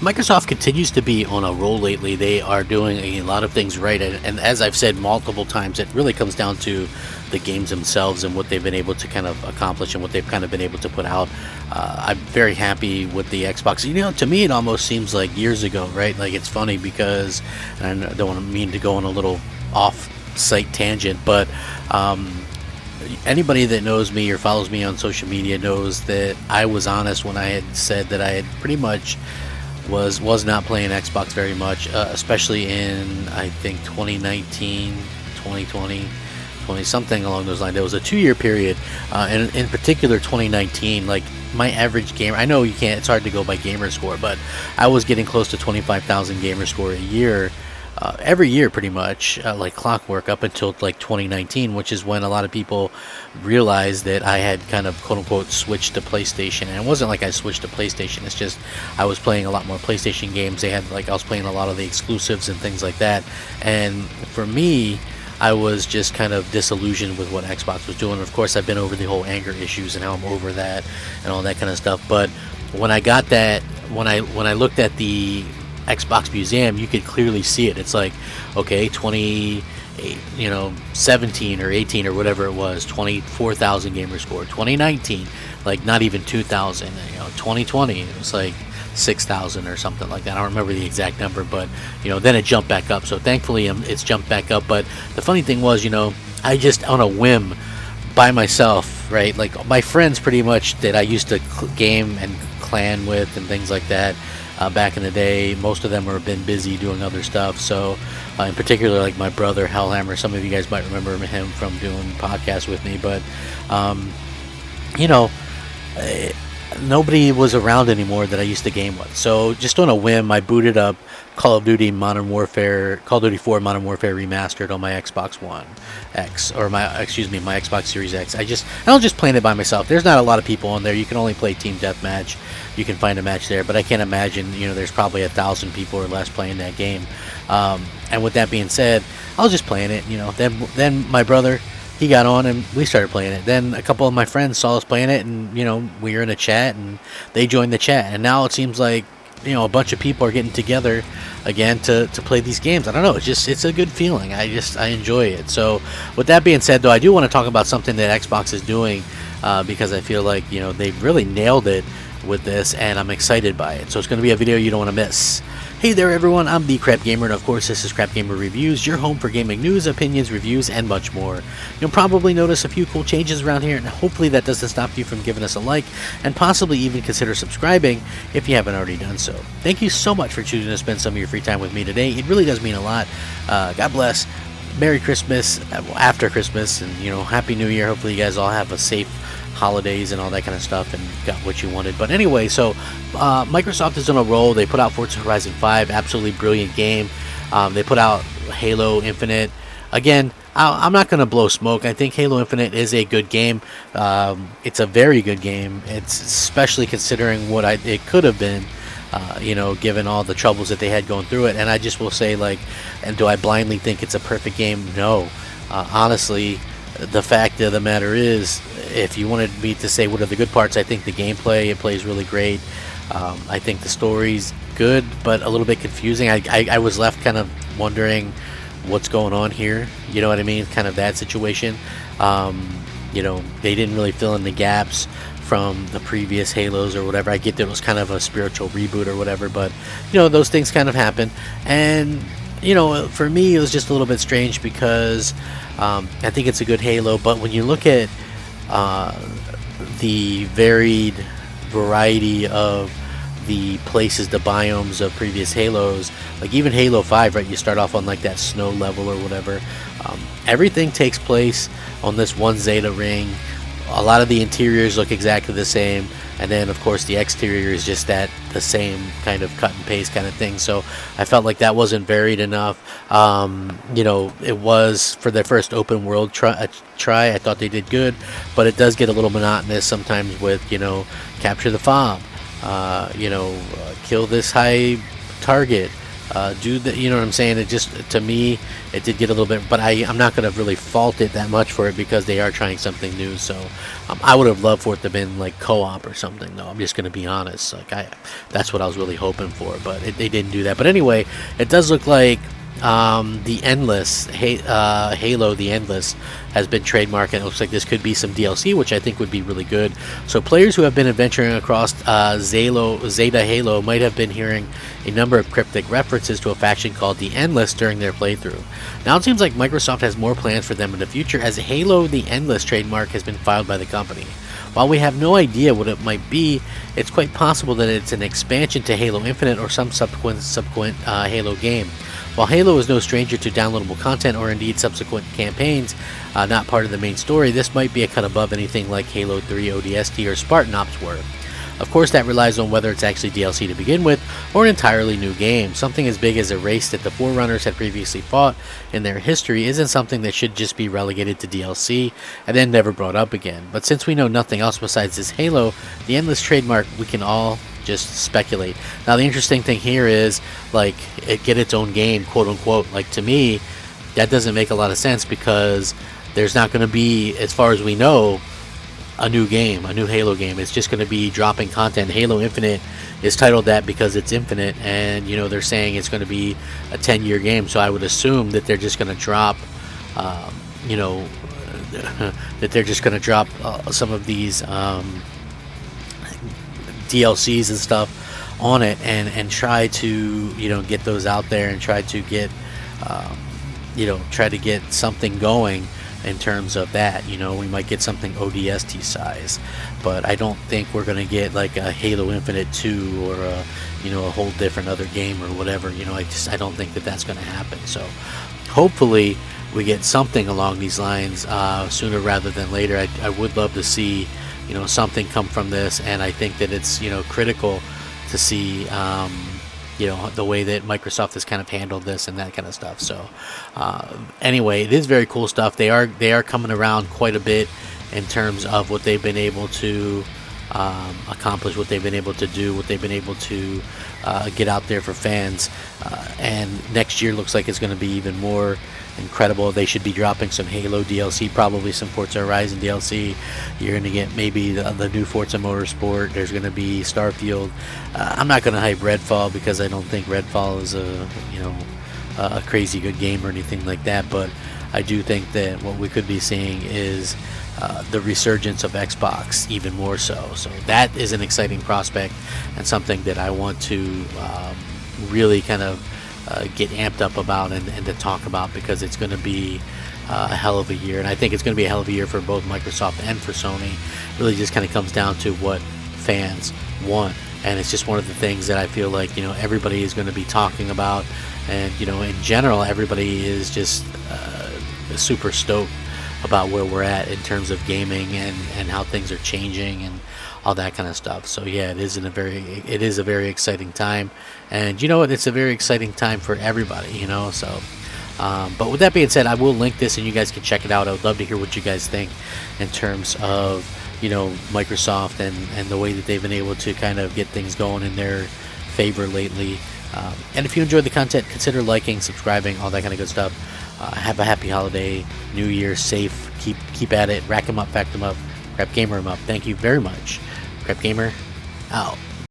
Microsoft continues to be on a roll lately. They are doing a lot of things right, and as I've said multiple times, it really comes down to the games themselves and what they've been able to kind of accomplish and what they've kind of been able to put out. I'm very happy with the Xbox. You know, to me, it almost seems like years ago, right? Like, it's funny because, and I don't want to mean to go on a little off-site tangent, but anybody that knows me or follows me on social media knows that I was honest when I had said that I had pretty much was not playing Xbox very much, especially in, I think, 2019, 2020, 20 something along those lines. There was a 2-year period, and in particular 2019, like, my average gamer, I know you can't, it's hard to go by gamer score, but I was getting close to 25,000 gamer score a year, every year pretty much, like clockwork, up until like 2019, which is when a lot of people realized that I had kind of quote unquote switched to PlayStation. And it wasn't like I switched to PlayStation, it's just I was playing a lot more PlayStation games. They had, like, I was playing a lot of the exclusives and things like that, and for me, I was just kind of disillusioned with what Xbox was doing. Of course, I've been over the whole anger issues and how I'm over that and all that kind of stuff. But when I got that, when I looked at the Xbox Museum, you could clearly see it. It's like, okay, 17 or 18 or whatever it was, 24,000 gamer score. 2019, like, not even 2,000. 2020, it was like 6,000 or something like that. I don't remember the exact number, but then it jumped back up. So thankfully, it's jumped back up. But the funny thing was, I just, on a whim, by myself, right? Like, my friends pretty much that I used to game and clan with and things like that, back in the day, most of them have been busy doing other stuff. So in particular, like my brother Hellhammer, some of you guys might remember him from doing podcasts with me, but nobody was around anymore that I used to game with. So just on a whim, I booted up Call of Duty 4 Modern Warfare Remastered on my Xbox One X, or my Xbox Series X. I don't just play it by myself. There's not a lot of people on there. You can only play Team Deathmatch. You can find a match there, but I can't imagine, there's probably 1,000 people or less playing that game. And with that being said, I was just playing it, Then my brother, he got on and we started playing it. Then a couple of my friends saw us playing it, and we were in a chat and they joined the chat, and now it seems like a bunch of people are getting together again to play these games. I don't know, it's a good feeling. I enjoy it. So with that being said, though, I do want to talk about something that Xbox is doing, because I feel like they've really nailed it with this, and I'm excited by it. So it's going to be a video you don't want to miss. Hey there everyone, I'm the Crapgamer, and of course this is Crapgamer Reviews, your home for gaming news, opinions, reviews, and much more. You'll probably notice a few cool changes around here, and hopefully that doesn't stop you from giving us a like, and possibly even consider subscribing if you haven't already done so. Thank you so much for choosing to spend some of your free time with me today. It really does mean a lot. God bless. Merry Christmas, after Christmas, and Happy New Year. Hopefully you guys all have a safe holidays and all that kind of stuff and got what you wanted. But anyway, so Microsoft is on a roll. They put out Forza Horizon 5, absolutely brilliant game. They put out Halo Infinite. Again, I'm not going to blow smoke. I think Halo Infinite is a good game. It's a very good game. It's especially considering what it could have been, given all the troubles that they had going through it. And I just will say, like, and do I blindly think it's a perfect game? No. Honestly, the fact of the matter is, if you wanted me to say what are the good parts, I think the gameplay, it plays really great. I think the story's good, but a little bit confusing. I was left kind of wondering what's going on here. You know what I mean? Kind of that situation. They didn't really fill in the gaps from the previous Halos or whatever. I get that it was kind of a spiritual reboot or whatever, but those things kind of happen. And for me, it was just a little bit strange because I think it's a good Halo, but when you look at the varied variety of the places, the biomes of previous Halos, like even Halo 5, right, you start off on like that snow level or whatever. Everything takes place on this one Zeta ring. A lot of the interiors look exactly the same, and then of course the exterior is just the same kind of cut and paste kind of thing. So I felt like that wasn't varied enough. It was for their first open world try. I thought they did good, but it does get a little monotonous sometimes with capture the fob, kill this high target, do the, you know what I'm saying? It just, to me, it did get a little bit, but I'm not going to really fault it that much for it because they are trying something new. So I would have loved for it to have been like co-op or something, though. I'm just going to be honest. Like, that's what I was really hoping for, but they didn't do that. But anyway, it does look like the Endless, Halo the Endless, has been trademarked, and it looks like this could be some DLC, which I think would be really good. So players who have been adventuring across Zeta Halo might have been hearing a number of cryptic references to a faction called the Endless during their playthrough. Now it seems like Microsoft has more plans for them in the future, as Halo the Endless trademark has been filed by the company. While we have no idea what it might be, it's quite possible that it's an expansion to Halo Infinite or some subsequent Halo game. While Halo is no stranger to downloadable content or indeed subsequent campaigns not part of the main story, this might be a cut above anything like Halo 3 ODST or Spartan Ops were. Of course, that relies on whether it's actually DLC to begin with or an entirely new game. Something as big as a race that the Forerunners had previously fought in their history isn't something that should just be relegated to DLC and then never brought up again. But since we know nothing else besides this Halo, the Endless trademark, we can all just speculate. Now the interesting thing here is, like, it get its own game, quote unquote. Like, to me, that doesn't make a lot of sense because there's not going to be, as far as we know, a new game, a new Halo game. It's just going to be dropping content. Halo Infinite is titled that because it's infinite, and you know, they're saying it's going to be a 10-year game, so I would assume that they're just going to drop you know, that they're just going to drop some of these DLCs and stuff on it, and try to, you know, get those out there and try to get you know, try to get something going in terms of that. You know, we might get something ODST size, but I don't think we're gonna get like a Halo Infinite 2 or a, you know, a whole different other game or whatever. You know, I don't think that that's gonna happen. So hopefully we get something along these lines sooner rather than later. I would love to see, you know, something come from this, and I think that it's, you know, critical to see you know, the way that Microsoft has kind of handled this and that kind of stuff. So anyway, it is very cool stuff. They are coming around quite a bit in terms of what they've been able to accomplish, what they've been able to do, what they've been able to get out there for fans. And next year looks like it's going to be even more incredible. They should be dropping some Halo DLC, probably some Forza Horizon DLC. You're going to get maybe the new Forza Motorsport. There's going to be Starfield. I'm not going to hype Redfall because I don't think Redfall is a, you know, a crazy good game or anything like that, but I do think that what we could be seeing is the resurgence of Xbox even more so. So that is an exciting prospect and something that I want to really kind of get amped up about and to talk about, because it's going to be a hell of a year, and I think it's going to be a hell of a year for both Microsoft and for Sony. It really just kind of comes down to what fans want, and it's just one of the things that I feel like, you know, everybody is going to be talking about, and you know, in general, everybody is just super stoked about where we're at in terms of gaming and how things are changing and all that kind of stuff. So yeah, it is a very exciting time, and you know what, it's a very exciting time for everybody, you know. So but with that being said, I will link this and you guys can check it out. I would love to hear what you guys think in terms of, you know, Microsoft and the way that they've been able to kind of get things going in their favor lately. And if you enjoyed the content, consider liking, subscribing, all that kind of good stuff. Have a happy holiday, New Year, safe, keep at it, rack 'em up, fact 'em up, Crapgamer 'em up. Thank you very much. Crapgamer out.